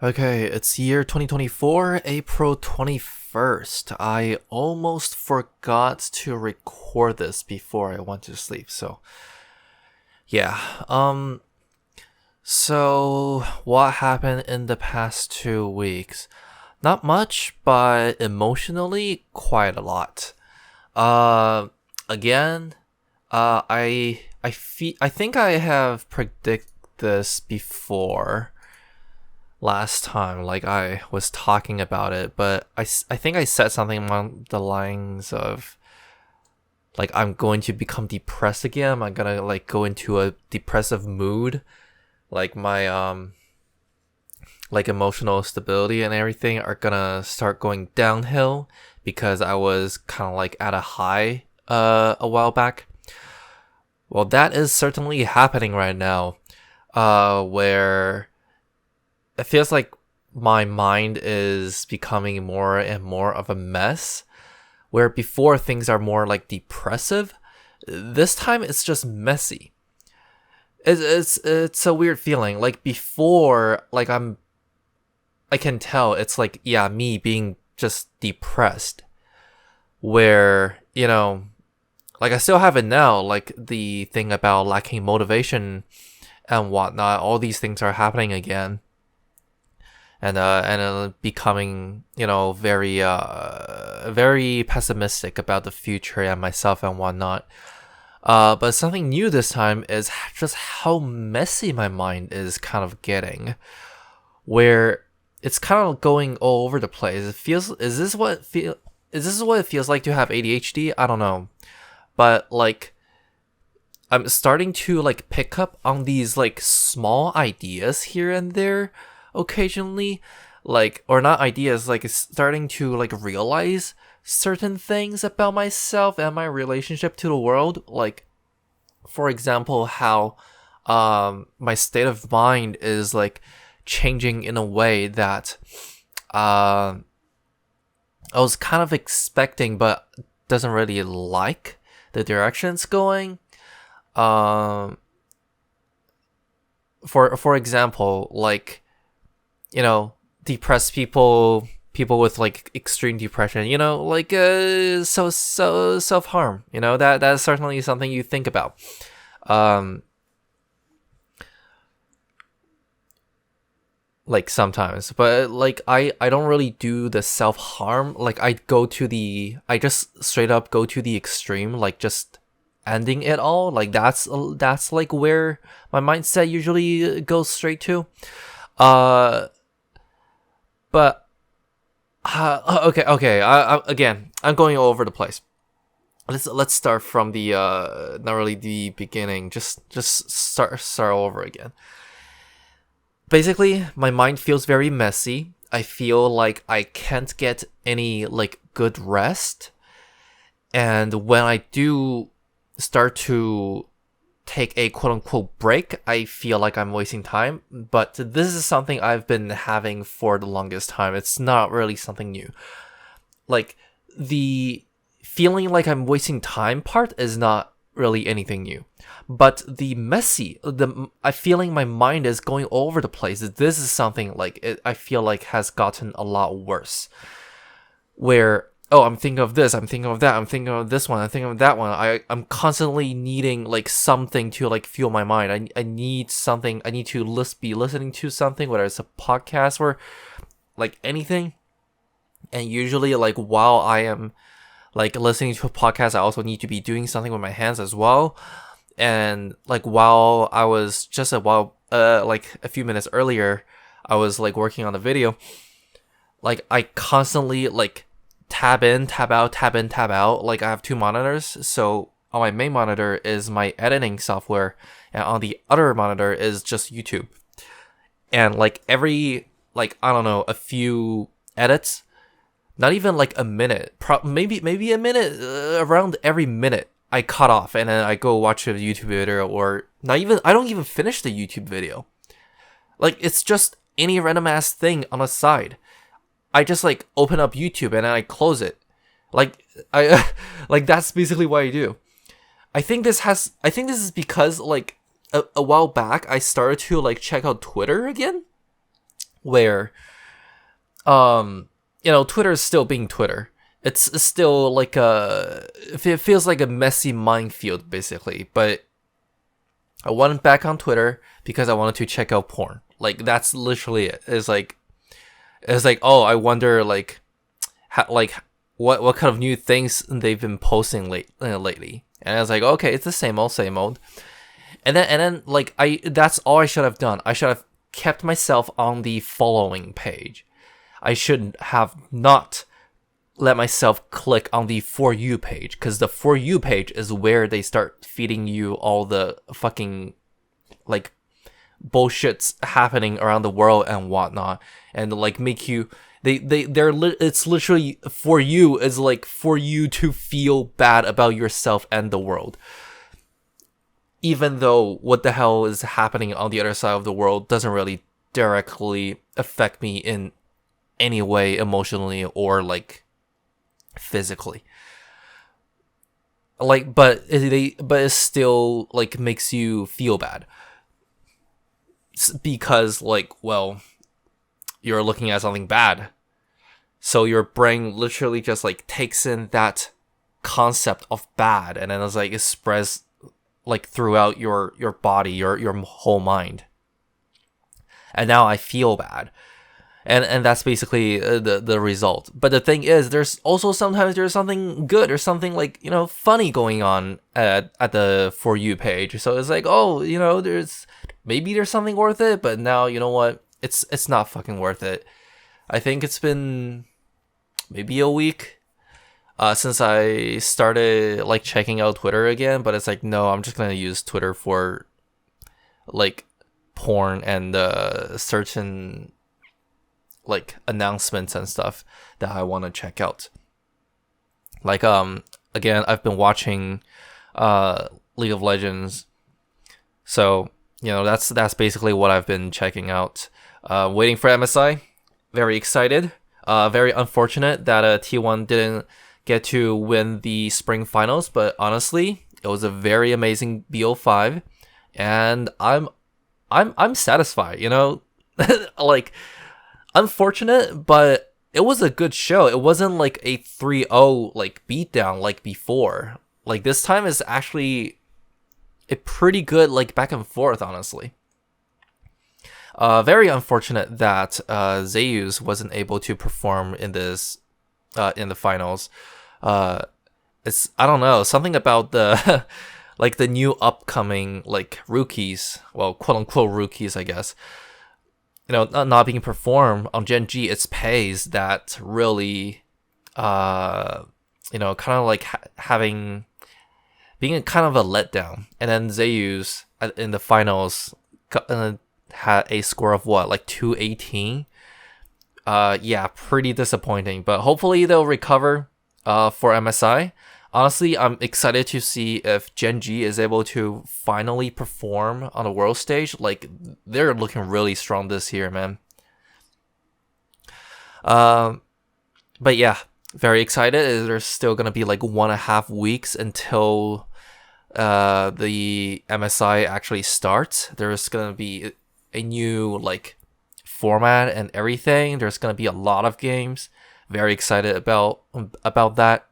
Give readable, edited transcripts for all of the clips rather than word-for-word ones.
Okay, it's year 2024, April 21st. I almost forgot to record this before I went to sleep. Yeah. So what happened in the past 2 weeks? Not much, but emotionally quite a lot. Uh Again, I think I have predicted this before last time, like I was talking about it, but I think I said something along the lines of like I'm going to become depressed again. I'm gonna like go into a depressive mood. Like my like emotional stability and everything are gonna start going downhill because I was kind of like at a high a while back. Well, that is certainly happening right now. Where it feels like my mind is becoming more and more of a mess. Where before things are more like depressive, this time it's just messy. It's a weird feeling. Like before, like I can tell it's like, yeah, me being just depressed. Where, like I still have it now, like the thing about lacking motivation and whatnot. All these things are happening again, and becoming very pessimistic about the future and myself and whatnot. But something new this time is just how messy my mind is kind of getting, where it's kind of going all over the place. It feels is this what it feels like to have ADHD? I don't know, but like I'm starting to like pick up on these like small ideas here and there occasionally, like, or not ideas, like it's starting to like realize certain things about myself and my relationship to the world. Like, for example, how my state of mind is like changing in a way that I was kind of expecting but doesn't really like the direction it's going. um for example, like, depressed people with like extreme depression, like so self-harm, that's certainly something you think about. um like sometimes, but like I don't really do the self-harm. Like I just straight up go to the extreme, like just ending it all. Like that's like where my mindset usually goes straight to. uh but okay, again, I'm going all over the place. Let's start from the not really the beginning, just start over again. Basically, my mind feels very messy. I feel like I can't get any like good rest, and when I do start to take a quote unquote break, I feel like I'm wasting time. But this is something I've been having for the longest time. It's not really something new. Like, the feeling like I'm wasting time part is not really anything new. But I feeling my mind is going all over the place. This is something like I feel like has gotten a lot worse. Where, oh, I'm thinking of this, I'm thinking of that, I'm thinking of this one, I'm thinking of that one. I'm constantly needing like something to like fuel my mind. I need something. I need to be listening to something, whether it's a podcast or like anything. And usually, like, while I am like listening to a podcast, I also need to be doing something with my hands as well. And like while I was just like a few minutes earlier, I was like working on the video. Like, I constantly like tab in, tab out, tab in, tab out. Like, I have two monitors, so on my main monitor is my editing software, and on the other monitor is just YouTube. And like every, like, I don't know, a few edits, not even like a minute, maybe a minute, around every minute I cut off, and then I go watch a YouTube video, or not even, I don't even finish the YouTube video. Like, it's just any random ass thing on the side. I just like open up YouTube and then I close it. Like, I like that's basically what I do. I think this is because like a while back I started to like check out Twitter again. where Twitter is still being Twitter. It's still like it feels like a messy minefield basically. But I went back on Twitter because I wanted to check out porn. Like that's literally it. It's like oh, I wonder like what kind of new things they've been posting lately. And I was like, okay, it's the same old. And then like that's all I should have done. I should have kept myself on the following page. I should have not let myself click on the For You page, because the For You page is where they start feeding you all the fucking like bullshits happening around the world and whatnot, and like make you it's literally For You is like for you to feel bad about yourself and the world, even though what the hell is happening on the other side of the world doesn't really directly affect me in any way emotionally or like physically. Like, but it still like makes you feel bad because like, well, you're looking at something bad, so your brain literally just like takes in that concept of bad, and then it's like it spreads like throughout your body, your whole mind, and now I feel bad. And that's basically the result. But the thing is, there's also sometimes there's something good or something like, funny going on at the For You page. So it's like, oh, there's something worth it. But now, you know what? It's not fucking worth it. I think it's been maybe a week since I started like checking out Twitter again. But it's like, no, I'm just gonna use Twitter for like porn and certain like announcements and stuff that I want to check out. Like again, I've been watching League of Legends, so that's basically what I've been checking out. Waiting for MSI, very excited. Very unfortunate that T1 didn't get to win the spring finals, but honestly, it was a very amazing BO5, and I'm satisfied. Like, unfortunate, but it was a good show. It wasn't like a 3-0 like beatdown like before. Like this time is actually a pretty good like back and forth, honestly. Very unfortunate that Zeus wasn't able to perform in this in the finals. It's, I don't know, something about the like the new upcoming like rookies, well, quote unquote rookies, I guess. Not being performed on Gen G, it's pays that really, kind of like being a kind of a letdown. And then Zeus in the finals had a score of what, like 218? Yeah, pretty disappointing. But hopefully they'll recover for MSI. Honestly, I'm excited to see if Gen G is able to finally perform on the world stage. Like, they're looking really strong this year, man. But yeah, very excited. There's still gonna be like 1.5 weeks until the MSI actually starts. There's gonna be a new like format and everything. There's gonna be a lot of games. Very excited about that.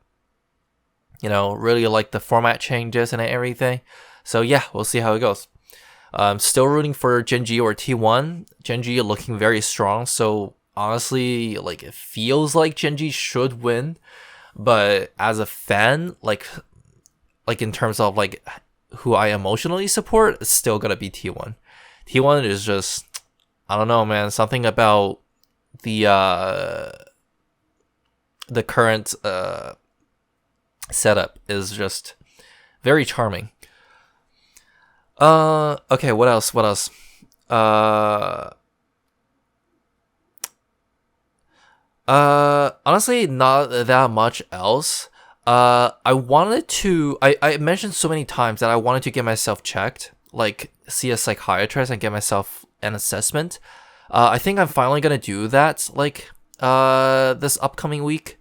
Really like the format changes and everything. So yeah, we'll see how it goes. I'm still rooting for Gen G or T1. Gen G looking very strong. So honestly, like it feels like Gen G should win. But as a fan, like in terms of like who I emotionally support, it's still gonna be T1. T1 is just, I don't know, man. Something about the current setup is just very charming. Okay, what else? Honestly, not that much else. I mentioned so many times that I wanted to get myself checked, like see a psychiatrist and get myself an assessment. I think I'm finally gonna do that, like, this upcoming week.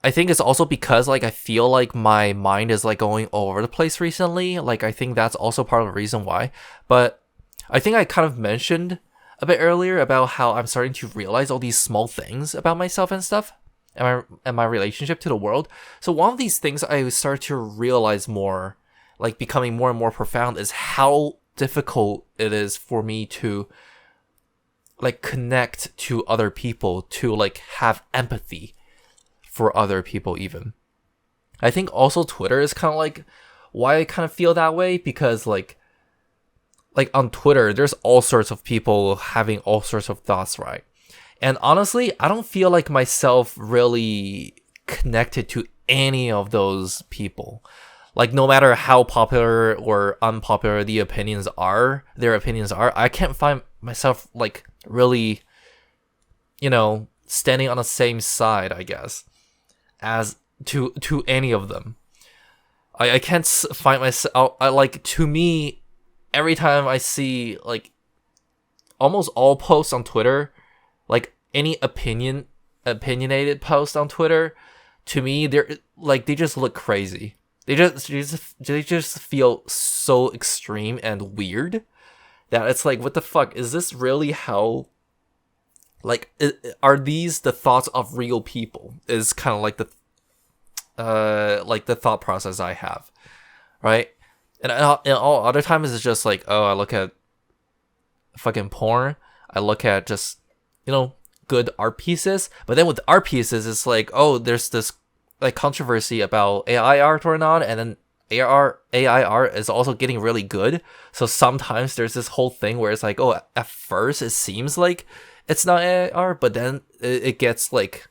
I think it's also because like I feel like my mind is like going all over the place recently. Like I think that's also part of the reason why. But I think I kind of mentioned a bit earlier about how I'm starting to realize all these small things about myself and stuff, and my relationship to the world. So one of these things I start to realize more, like becoming more and more profound, is how difficult it is for me to like connect to other people, to like have empathy for other people even. I think also Twitter is kind of like why I kind of feel that way, because like on Twitter, there's all sorts of people having all sorts of thoughts, right? And honestly, I don't feel like myself really connected to any of those people. Like no matter how popular or unpopular their opinions are, I can't find myself like really, standing on the same side, I guess, as to any of them. I can't find myself. To me, every time I see like almost all posts on Twitter, like any opinionated post on Twitter, to me they just look crazy. They just feel so extreme and weird that it's like, what the fuck is this really? How are these the thoughts of real people? Is kind of like the thought process I have, right? And all other times it's just like, oh, I look at fucking porn. I look at just, good art pieces. But then with art pieces, it's like, oh, there's this like controversy about AI art or not, and then AI art is also getting really good. So sometimes there's this whole thing where it's like, oh, at first it seems like it's not AI art, but then it gets like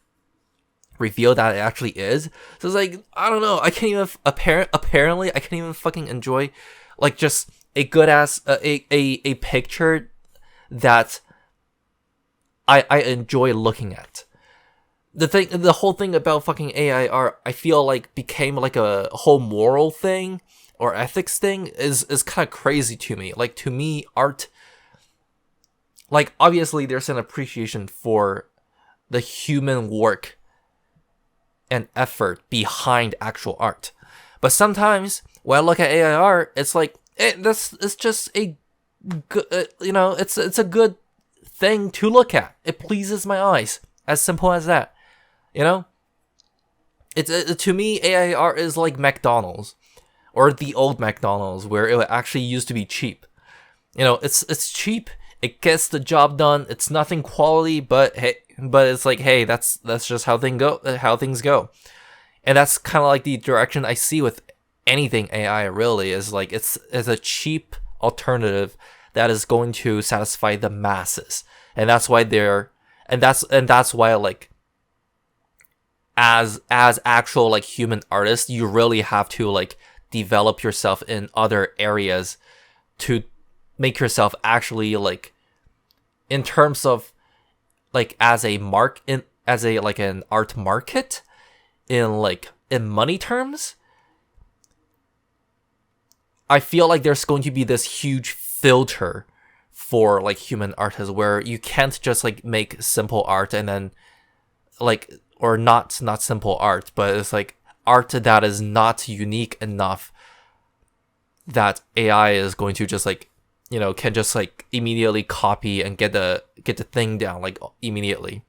revealed that it actually is. So it's like, I don't know. I can't even apparently I can't even fucking enjoy like just a good ass a picture that I enjoy looking at. The whole thing about fucking AI art, I feel like became like a whole moral thing or ethics thing is kind of crazy to me. Like to me, art, like obviously there's an appreciation for the human work and effort behind actual art. But sometimes when I look at AI art, it's like this is just a good, it's a good thing to look at. It pleases my eyes. As simple as that. It's to me, AI art is like McDonald's or the old McDonald's where it actually used to be cheap. It's cheap. It gets the job done. It's nothing quality, but it's like, hey, that's just how things go. And that's kind of like the direction I see with anything AI really is like it's a cheap alternative that is going to satisfy the masses. And that's why that's why like as actual like human artists, you really have to like develop yourself in other areas to make yourself actually like in terms of like as a like an art market in money terms. I feel like there's going to be this huge filter for like human artists where you can't just like make simple art and then like, or not simple art, but it's like art that is not unique enough that AI is going to just like, can just like immediately copy and get the thing down like immediately.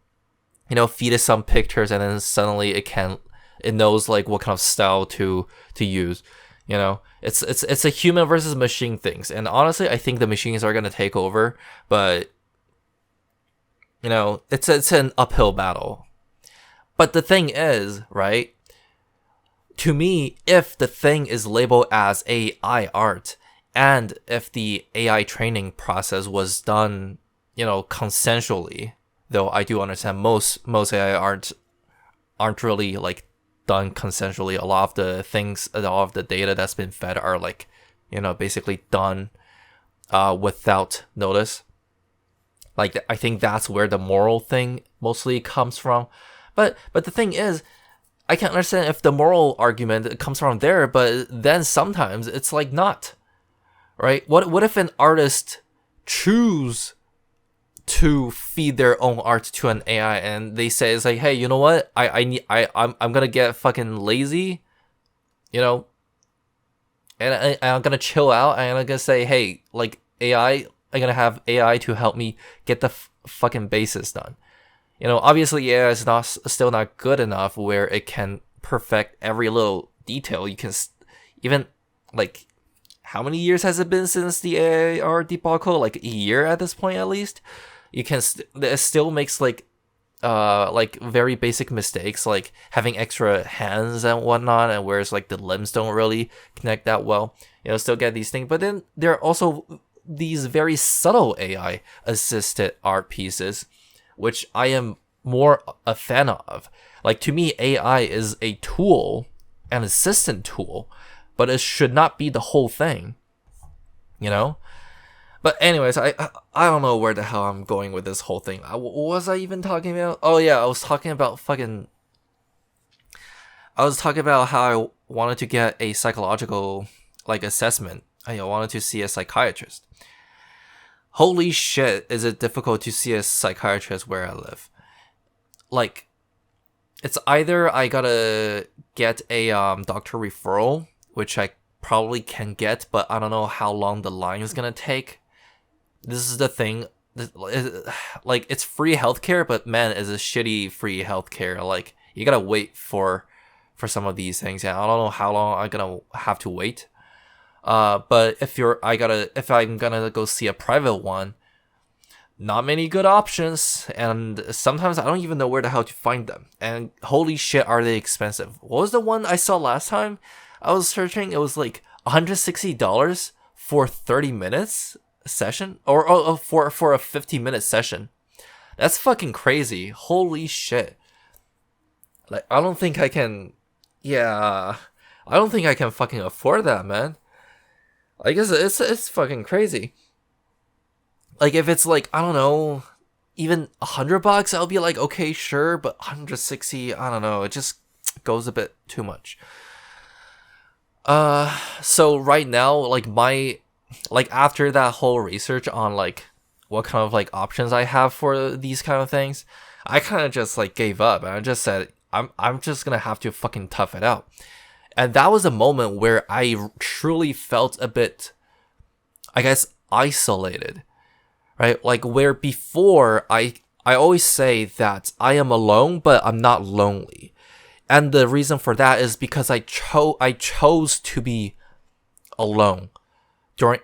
Feed it some pictures and then suddenly it knows like what kind of style to use. It's a human versus machine things, and honestly, I think the machines are gonna take over. But it's an uphill battle. But the thing is, right? To me, if the thing is labeled as AI art, and if the AI training process was done, consensually, though I do understand most AI art aren't really like done consensually. A lot of the data that's been fed are like, basically done without notice. Like I think that's where the moral thing mostly comes from. But the thing is, I can't understand if the moral argument comes from there, but then sometimes it's like not. Right? What if an artist choose to feed their own art to an AI and they say it's like, hey, you know what? I'm gonna get fucking lazy, and I'm gonna chill out and I'm gonna say, hey, like AI, I gonna have AI to help me get the fucking basics done? You know, obviously AI is still not good enough where it can perfect every little detail. You can even like, how many years has it been since the AR debacle? Like a year at this point, at least. You can it still makes like very basic mistakes, like having extra hands and whatnot, and whereas like the limbs don't really connect that well. You know, still get these things, but then there are also these very subtle AI assisted art pieces, which I am more a fan of. Like, to me, AI is a tool, an assistant tool, but it should not be the whole thing, you know? But anyways, I don't know where the hell I'm going with this whole thing. What was I even talking about? Oh yeah, I was talking about how I wanted to get a psychological like assessment. I wanted to see a psychiatrist. Holy shit, is it difficult to see a psychiatrist where I live? Like, it's either I gotta get a doctor referral, which I probably can get, but I don't know how long the line is gonna take. This is the thing. Like, it's free healthcare, but man, it's a shitty free healthcare. Like, you gotta wait for some of these things, and I don't know how long I'm gonna have to wait. But if I'm gonna go see a private one, not many good options, and sometimes I don't even know where the hell to find them. And holy shit, are they expensive. What was the one I saw last time I was searching? It was like $160 for 30 minutes session, or for a 50-minute session. That's fucking crazy. Holy shit. Like, I don't think I can fucking afford that, man. I guess it's fucking crazy. Like, if it's like, I don't know, even $100, I'll be like, okay, sure, but 160, I don't know, it just goes a bit too much. So right now, like after that whole research on like what kind of like options I have for these kind of things, I kind of just like gave up, and I just said I'm just gonna have to fucking tough it out. And that was a moment where I truly felt a bit, I guess, isolated, right? Like, where before I always say that I am alone, but I'm not lonely. And the reason for that is because I chose to be alone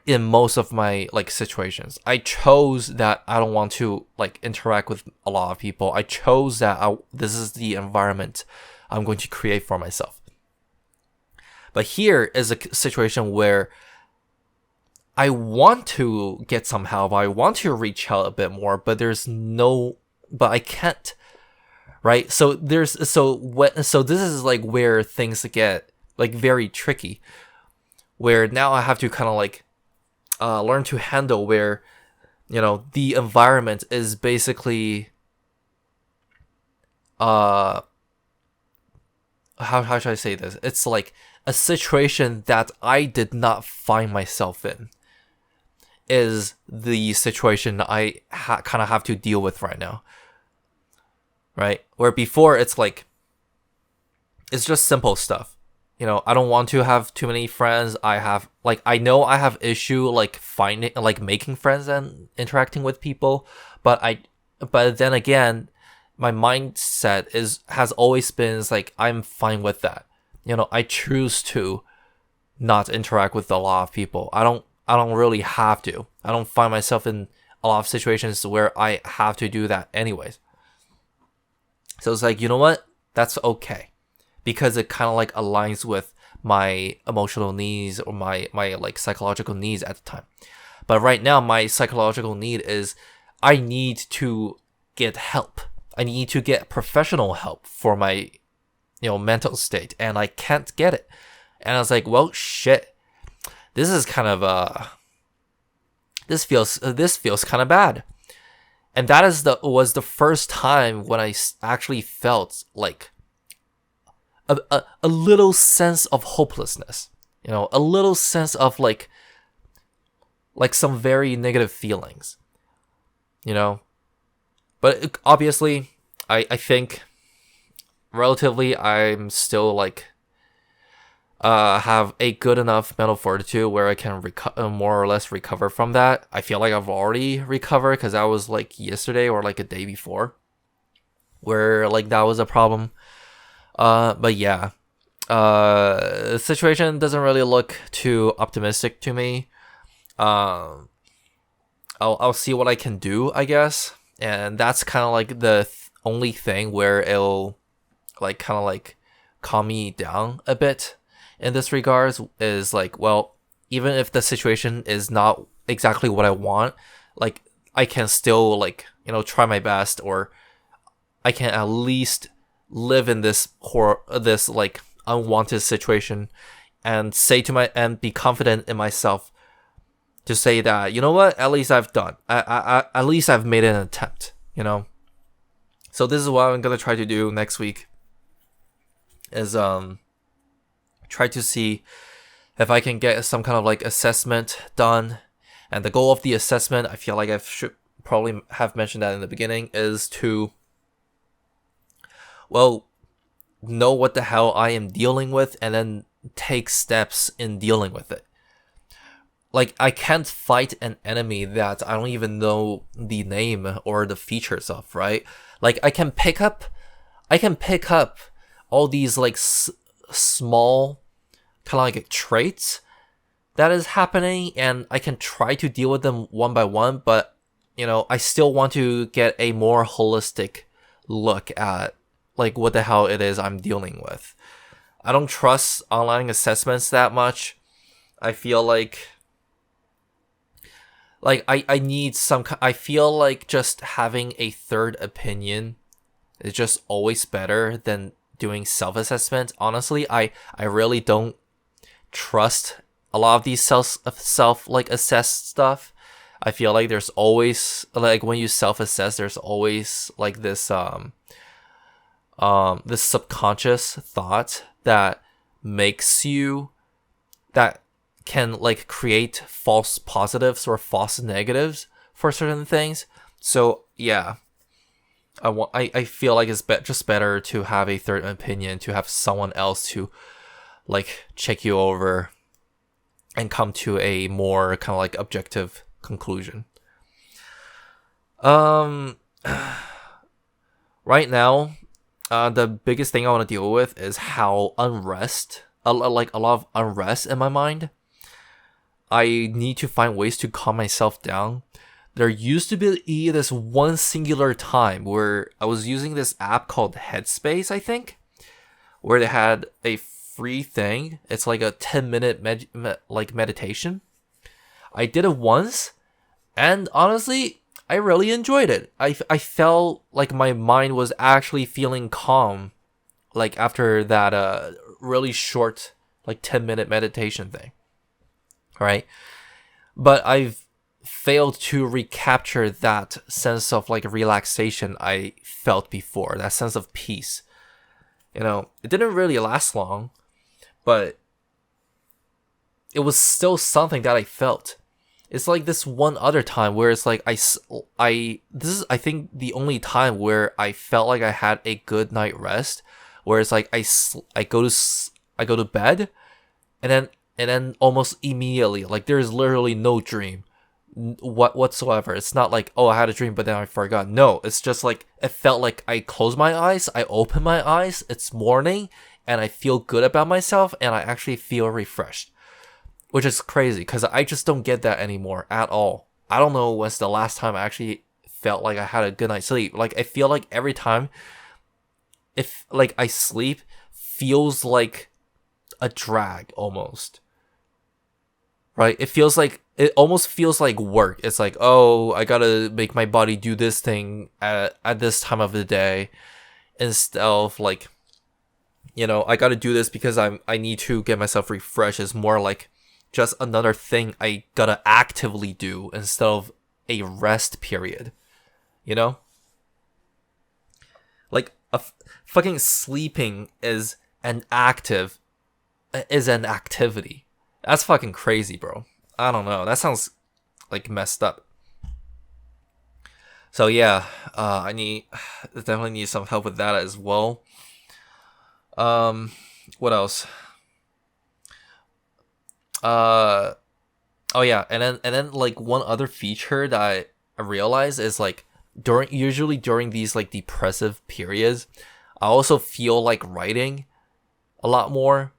in most of my like situations. I chose that I don't want to like interact with a lot of people. I chose that this is the environment I'm going to create for myself. But here is a situation where I want to get some help. I want to reach out a bit more, but but I can't. Right? So this is like where things get like very tricky, where now I have to kind of like learn to handle where, you know, the environment is basically how should I say this? It's like a situation that I did not find myself in is the situation I kind of have to deal with right now. Right? Where before it's like, it's just simple stuff. You know, I don't want to have too many friends. I know I have issue like making friends and interacting with people, but then again, my mindset has always been like, I'm fine with that. You know, I choose to not interact with a lot of people. I don't really have to. I don't find myself in a lot of situations where I have to do that anyways. So it's like, you know what? That's okay. Because it kind of like aligns with my emotional needs or my like psychological needs at the time. But right now, my psychological need is I need to get help. I need to get professional help for my, you know, mental state, and I can't get it. And I was like, well, shit. This is kind of this feels kind of bad. And that was the first time when I actually felt like a little sense of hopelessness, you know, a little sense of like some very negative feelings, you know. But obviously, I think relatively I'm still like have a good enough mental fortitude where I can more or less recover from that. I feel like I've already recovered because that was like yesterday or like a day before where like that was a problem. But yeah, the situation doesn't really look too optimistic to me. I'll see what I can do, I guess, and that's kind of like the only thing where it'll like kind of like calm me down a bit in this regards is like, well, even if the situation is not exactly what I want, like I can still like, you know, try my best, or I can at least live in this this like unwanted situation and say to my and be confident in myself to say that, you know what, at least I've done. At least I've made an attempt, you know. So this is what I'm gonna try to do next week. Is try to see if I can get some kind of like assessment done. And the goal of the assessment, I feel like I should probably have mentioned that in the beginning, is to, well, know what the hell I am dealing with and then take steps in dealing with it. Like, I can't fight an enemy that I don't even know the name or the features of, right? Like, I can pick up all these like small kind of like traits that is happening, and I can try to deal with them one by one, but you know, I still want to get a more holistic look at like what the hell it is I'm dealing with. I don't trust online assessments that much. I feel like I need some, I feel like just having a third opinion is just always better than doing self-assessment. Honestly, I really don't trust a lot of these self like assessed stuff. I feel like there's always like when you self-assess, there's always like this this subconscious thought that makes you, that can like create false positives or false negatives for certain things. So yeah, I feel like it's just better to have a third opinion, to have someone else to like check you over and come to a more kind of like objective conclusion. Right now, the biggest thing I want to deal with is how like a lot of unrest in my mind. I need to find ways to calm myself down. There used to be this one singular time where I was using this app called Headspace, I think, where they had a free thing. It's like a 10-minute like meditation. I did it once, and honestly, I really enjoyed it. I felt like my mind was actually feeling calm, like after that really short like 10-minute meditation thing. Right? But I've failed to recapture that sense of like relaxation I felt before, that sense of peace. You know, it didn't really last long, but it was still something that I felt. It's like this one other time where it's like this is I think the only time where I felt like I had a good night rest, where it's like I go to bed, and then almost immediately, like there's literally no dream whatsoever. It's not like, oh, I had a dream but then I forgot. No, it's just like it felt like I close my eyes, I open my eyes, it's morning, and I feel good about myself, and I actually feel refreshed, which is crazy because I just don't get that anymore at all. I don't know when's the last time I actually felt like I had a good night's sleep. Like I feel like every time if like I sleep feels like a drag almost. Right? It almost feels like work. It's like, oh, I gotta make my body do this thing at this time of the day, instead of like, you know, I gotta do this because I need to get myself refreshed. It's more like just another thing I gotta actively do instead of a rest period. You know? Like fucking sleeping is an activity. That's fucking crazy, bro. I don't know. That sounds like messed up. So yeah, I definitely need some help with that as well. What else? Uh oh yeah, and then like one other feature that I realized is like usually during these like depressive periods, I also feel like writing a lot more.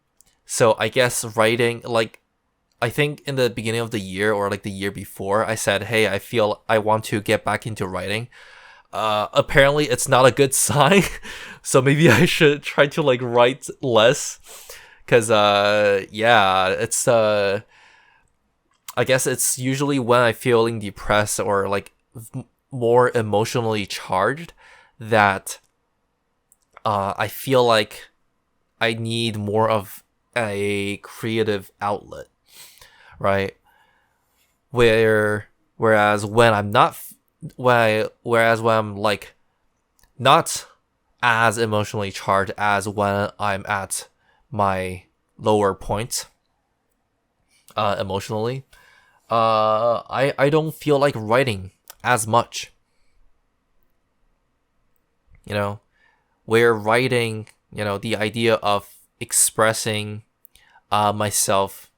So I guess writing, like, I think in the beginning of the year or like the year before, I said, hey, I feel I want to get back into writing. Apparently it's not a good sign. So maybe I should try to like write less. Cause yeah, it's I guess it's usually when I'm feeling depressed or like more emotionally charged that I feel like I need more of a creative outlet, right? Whereas when I'm not whereas when I'm like not as emotionally charged as when I'm at my lower point emotionally, I don't feel like writing as much, you know. Where writing, you know, the idea of expressing myself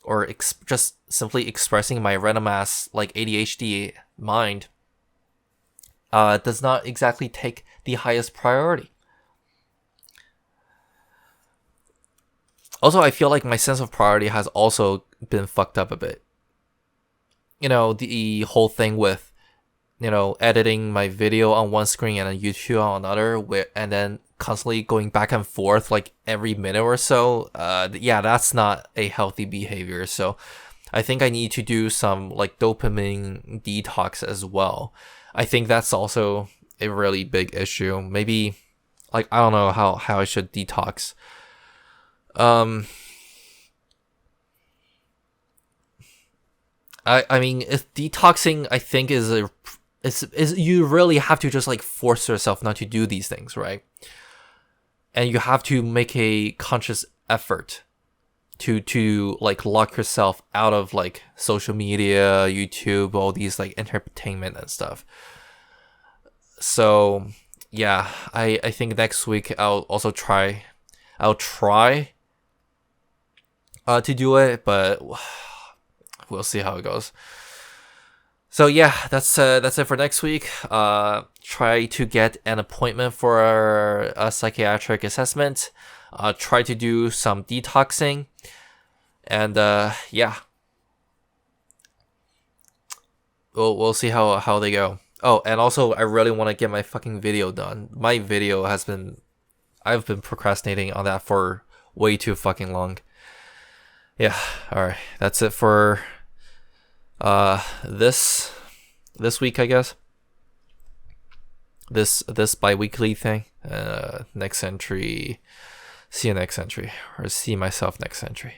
or just simply expressing my random ass like ADHD mind does not exactly take the highest priority. Also, I feel like my sense of priority has also been fucked up a bit. You know, the whole thing with, you know, editing my video on one screen and then YouTube on another, and then constantly going back and forth like every minute or so. Yeah, that's not a healthy behavior. So I think I need to do some like dopamine detox as well. I think that's also a really big issue. Maybe like I don't know how I should detox. Um I mean, if detoxing, I think is you really have to just like force yourself not to do these things, right? And you have to make a conscious effort to like lock yourself out of like social media, YouTube, all these like entertainment and stuff. So yeah, I think next week I'll try to do it, but we'll see how it goes. So yeah, that's it for next week. Try to get an appointment for a psychiatric assessment. Try to do some detoxing, and yeah, we'll see how they go. Oh, and also I really want to get my fucking video done. My video I've been procrastinating on that for way too fucking long. Yeah, all right, that's it for this week, I guess. This bi-weekly thing. Next entry. See you next entry, or see myself next entry.